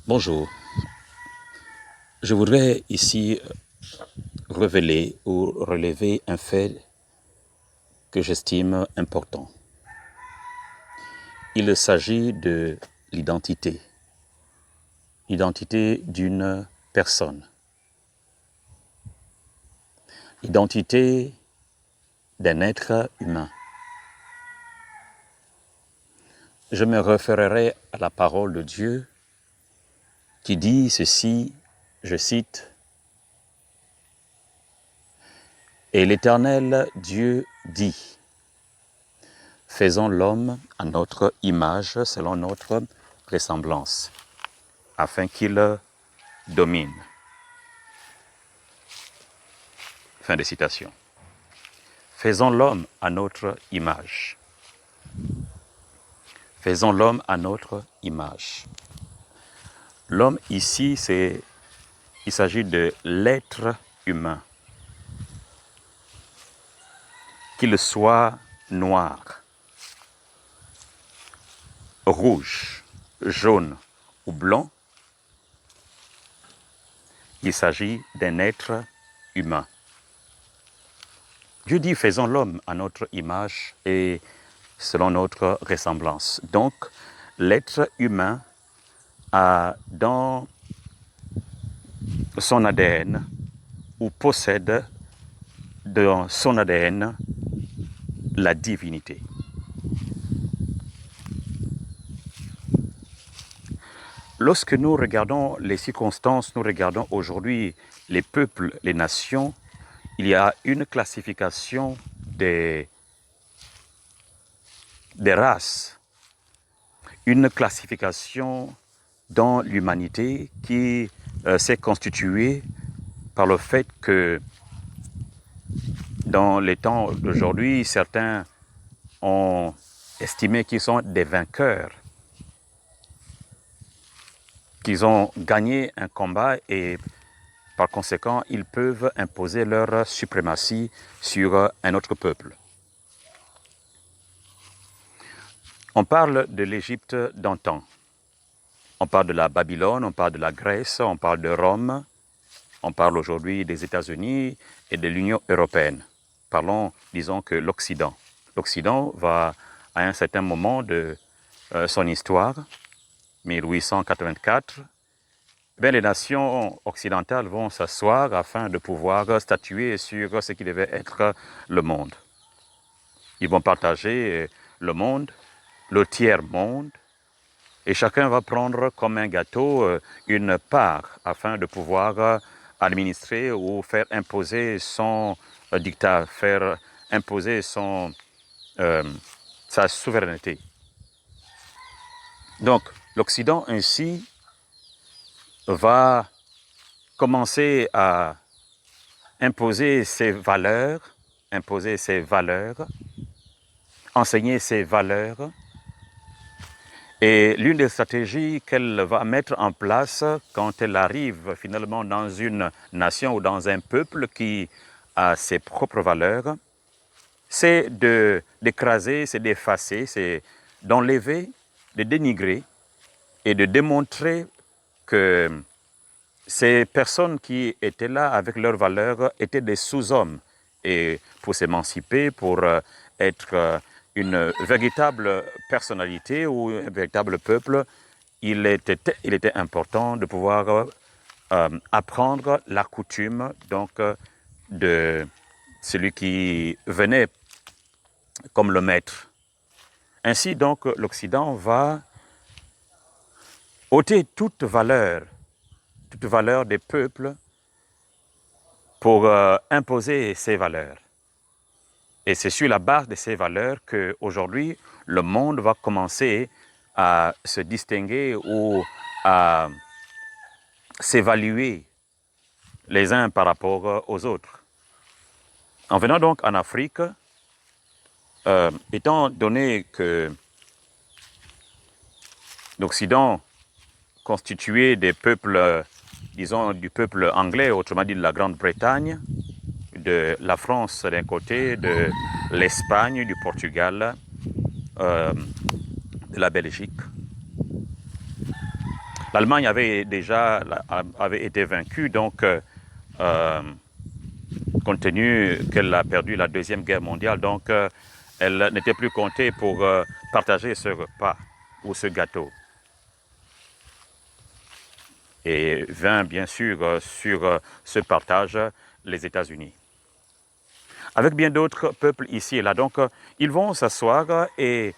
Bonjour. Je voudrais ici révéler ou relever un fait que j'estime important. Il s'agit de l'identité. L'identité d'une personne. L'identité d'un être humain. Je me référerai à la parole de Dieu qui dit ceci, je cite, « Et l'Éternel Dieu dit, faisons l'homme à notre image selon notre ressemblance, afin qu'il domine. » Fin de citation. Faisons l'homme à notre image. Faisons l'homme à notre image. L'homme ici, il s'agit de l'être humain. Qu'il soit noir, rouge, jaune ou blanc, il s'agit d'un être humain. Dieu dit, faisons l'homme à notre image et selon notre ressemblance. Donc, l'être humain a dans son ADN ou possède dans son ADN la divinité. Lorsque nous regardons les circonstances, nous regardons aujourd'hui les peuples, les nations, il y a une classification des races, une classification dans l'humanité qui s'est constituée par le fait que dans les temps d'aujourd'hui, certains ont estimé qu'ils sont des vainqueurs, qu'ils ont gagné un combat et par conséquent, ils peuvent imposer leur suprématie sur un autre peuple. On parle de l'Égypte d'antan. On parle de la Babylone, on parle de la Grèce, on parle de Rome. On parle aujourd'hui des États-Unis et de l'Union européenne. Parlons, disons que l'Occident. L'Occident va, à un certain moment de son histoire, 1884, les nations occidentales vont s'asseoir afin de pouvoir statuer sur ce qui devait être le monde. Ils vont partager le monde, le tiers-monde, et chacun va prendre comme un gâteau une part afin de pouvoir administrer ou faire imposer son dictat, faire imposer sa souveraineté. Donc, l'Occident ainsi va commencer à imposer ses valeurs, enseigner ses valeurs. Et l'une des stratégies qu'elle va mettre en place quand elle arrive finalement dans une nation ou dans un peuple qui a ses propres valeurs, c'est d'écraser, c'est d'effacer, c'est d'enlever, de dénigrer et de démontrer que ces personnes qui étaient là avec leurs valeurs étaient des sous-hommes. Et pour s'émanciper, pour être une véritable personnalité ou un véritable peuple, il était important de pouvoir apprendre la coutume donc, de celui qui venait comme le maître. Ainsi donc l'Occident va ôter toute valeur des peuples pour imposer ses valeurs. Et c'est sur la base de ces valeurs qu'aujourd'hui, le monde va commencer à se distinguer ou à s'évaluer les uns par rapport aux autres. En venant donc en Afrique, étant donné que l'Occident constitué des peuples, disons du peuple anglais, autrement dit de la Grande-Bretagne, de la France d'un côté, de l'Espagne, du Portugal, de la Belgique. L'Allemagne avait été vaincue, donc compte tenu qu'elle a perdu la Deuxième Guerre mondiale, donc elle n'était plus comptée pour partager ce repas ou ce gâteau. Et vint bien sûr sur ce partage les États-Unis. Avec bien d'autres peuples ici et là. Donc ils vont s'asseoir et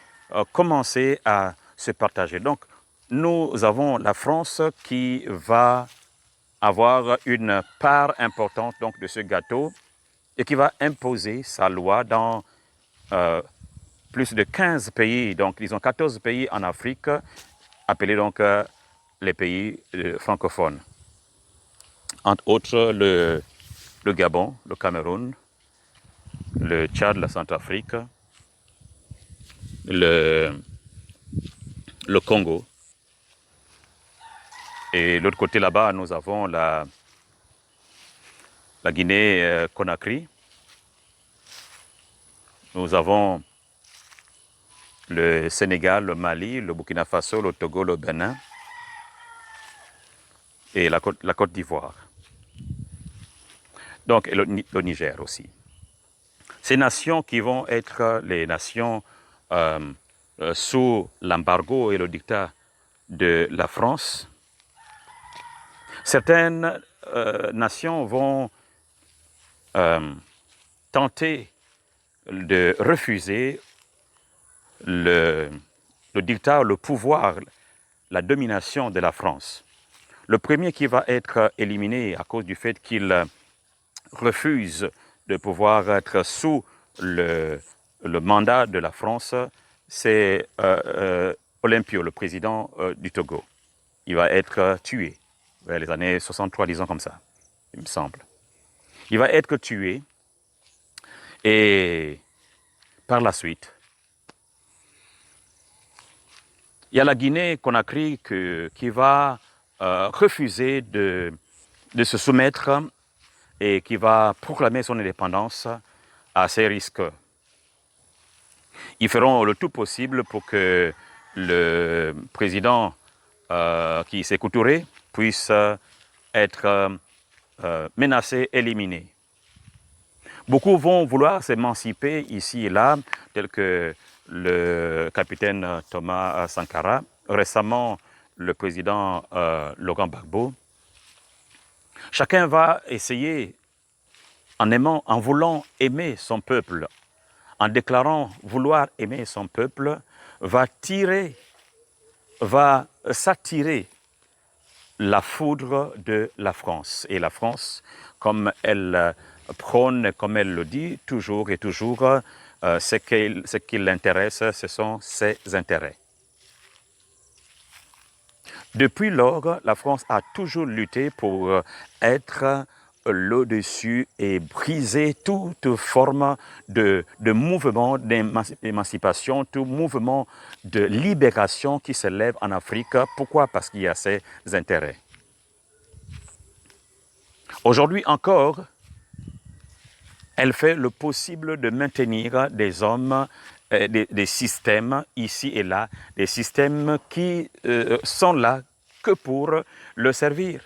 commencer à se partager. Donc nous avons la France qui va avoir une part importante donc, de ce gâteau et qui va imposer sa loi dans plus de 15 pays, donc disons 14 pays en Afrique, appelés donc les pays francophones. Entre autres le Gabon, le Cameroun, le Tchad, la Centrafrique, le Congo. Et de l'autre côté là-bas, nous avons la Guinée-Conakry. Nous avons le Sénégal, le Mali, le Burkina Faso, le Togo, le Bénin et la Côte d'Ivoire. Donc, et le Niger aussi. Ces nations qui vont être les nations sous l'embargo et le dictat de la France, certaines nations vont tenter de refuser le dictat, le pouvoir, la domination de la France. Le premier qui va être éliminé à cause du fait qu'il refuse de pouvoir être sous le mandat de la France, c'est Olympio, le président du Togo. Il va être tué vers les années 63, disons comme ça, il me semble. Il va être tué et par la suite, il y a la Guinée-Conakry qui va refuser de se soumettre et qui va proclamer son indépendance à ses risques. Ils feront le tout possible pour que le président qui s'est Touré puisse être menacé, éliminé. Beaucoup vont vouloir s'émanciper ici et là, tel que le capitaine Thomas Sankara, récemment le président Laurent Gbagbo. Chacun va essayer, en voulant aimer son peuple, en déclarant vouloir aimer son peuple, va s'attirer la foudre de la France. Et la France, comme elle prône, comme elle le dit toujours et toujours, ce qui l'intéresse, ce sont ses intérêts. Depuis lors, la France a toujours lutté pour être là-dessus et briser toute forme de mouvement d'émancipation, tout mouvement de libération qui se lève en Afrique. Pourquoi? Parce qu'il y a ses intérêts. Aujourd'hui encore, elle fait le possible de maintenir des hommes, des systèmes ici et là, des systèmes qui sont là que pour le servir.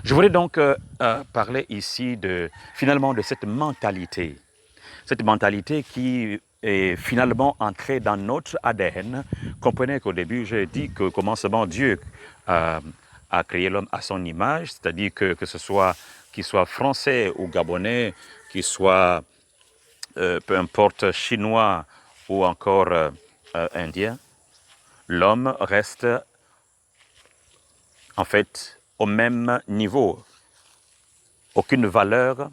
Je voudrais donc parler ici finalement de cette mentalité qui est finalement entrée dans notre ADN. Comprenez qu'au début, j'ai dit qu'au commencement, Dieu a créé l'homme à son image, c'est-à-dire que ce soit qu'il soit français ou gabonais, qu'il soit peu importe chinois ou encore indien, l'homme reste en fait au même niveau. Aucune valeur,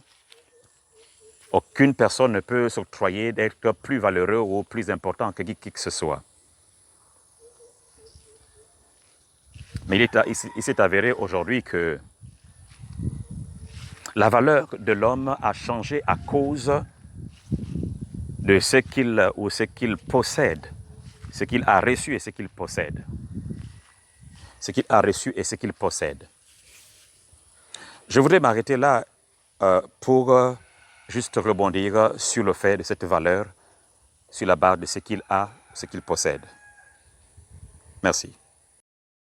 aucune personne ne peut s'octroyer d'être plus valeureux ou plus important que qui que ce soit. Mais il s'est avéré aujourd'hui que la valeur de l'homme a changé à cause de ce qu'il possède, ce qu'il a reçu et ce qu'il possède. Ce qu'il a reçu et ce qu'il possède. Je voudrais m'arrêter là pour juste rebondir sur le fait de cette valeur, sur la base de ce qu'il a ce qu'il possède. Merci.